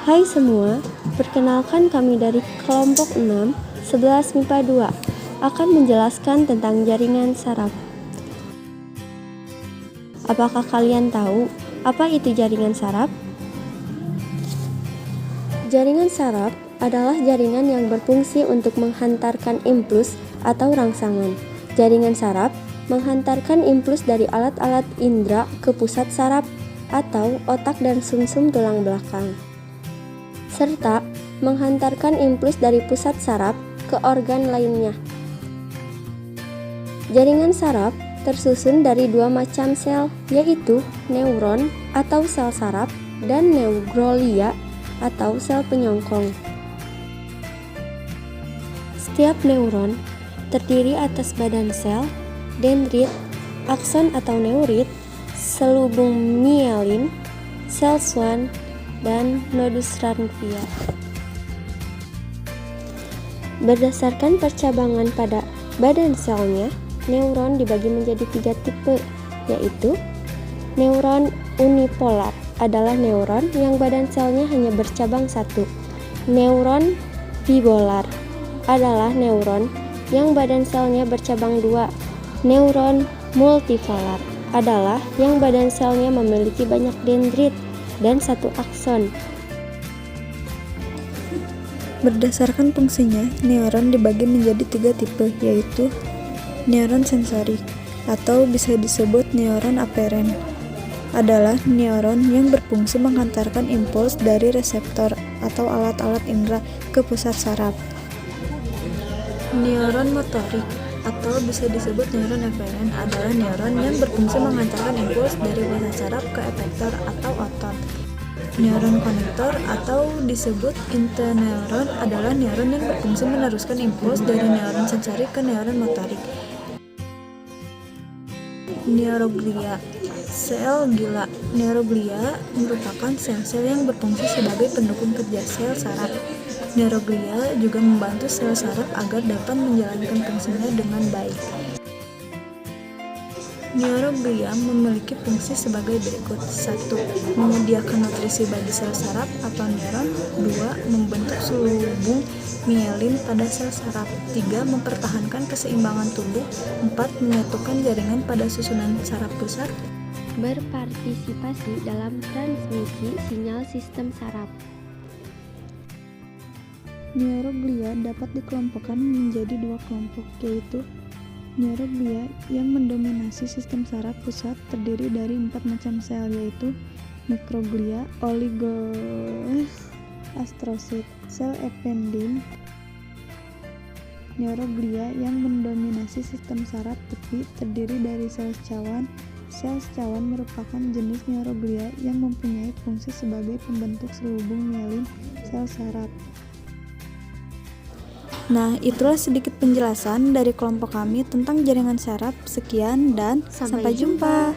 Hai semua, perkenalkan kami dari kelompok 6, 11 MIPA 2 akan menjelaskan tentang jaringan saraf. Apakah kalian tahu apa itu jaringan saraf? Jaringan saraf adalah jaringan yang berfungsi untuk menghantarkan impuls atau rangsangan. Jaringan saraf menghantarkan impuls dari alat-alat indera ke pusat saraf atau otak dan sumsum tulang belakang, serta menghantarkan impuls dari pusat saraf ke organ lainnya. Jaringan saraf tersusun dari dua macam sel, yaitu neuron atau sel saraf dan neuroglia atau sel penyongkong. Setiap neuron terdiri atas badan sel, dendrit, akson atau neurit, selubung mielin, sel Schwann, dan nodus ranvier. Berdasarkan percabangan pada badan selnya, neuron dibagi menjadi 3 tipe, yaitu neuron unipolar adalah neuron yang badan selnya hanya bercabang satu. Neuron bipolar adalah neuron yang badan selnya bercabang 2. Neuron multipolar adalah yang badan selnya memiliki banyak dendrit dan satu akson. Berdasarkan fungsinya, neuron dibagi menjadi 3 tipe, yaitu neuron sensorik atau bisa disebut neuron aferen adalah neuron yang berfungsi menghantarkan impuls dari reseptor atau alat-alat indera ke pusat saraf. Neuron motorik atau bisa disebut neuron eferen adalah neuron yang berfungsi menghantarkan impuls dari pusat saraf ke efektor atau otot. Neuron konektor atau disebut interneuron adalah neuron yang berfungsi meneruskan impuls dari neuron sensorik ke neuron motorik. Neuroglia, sel gila. Neuroglia merupakan sel-sel yang berfungsi sebagai pendukung kerja sel saraf. Neuroglia juga membantu sel saraf agar dapat menjalankan fungsinya dengan baik. Neuroglia memiliki fungsi sebagai berikut: 1. Menyediakan nutrisi bagi sel saraf atau neuron. 2. Membentuk selubung mielin pada sel saraf. 3. Mempertahankan keseimbangan tubuh. 4. Menyatukan jaringan pada susunan saraf pusat. Berpartisipasi dalam transmisi sinyal sistem saraf. Neuroglia dapat dikelompokkan menjadi 2 kelompok, yaitu neuroglia yang mendominasi sistem saraf pusat terdiri dari 4 macam sel, yaitu mikroglia, oligoastrosit, sel ependin. Neuroglia yang mendominasi sistem saraf tepi terdiri dari sel Schwann. Sel Schwann merupakan jenis neuroglia yang mempunyai fungsi sebagai pembentuk selubung mielin sel saraf. Nah, itulah sedikit penjelasan dari kelompok kami tentang jaringan saraf. Sekian dan sampai jumpa.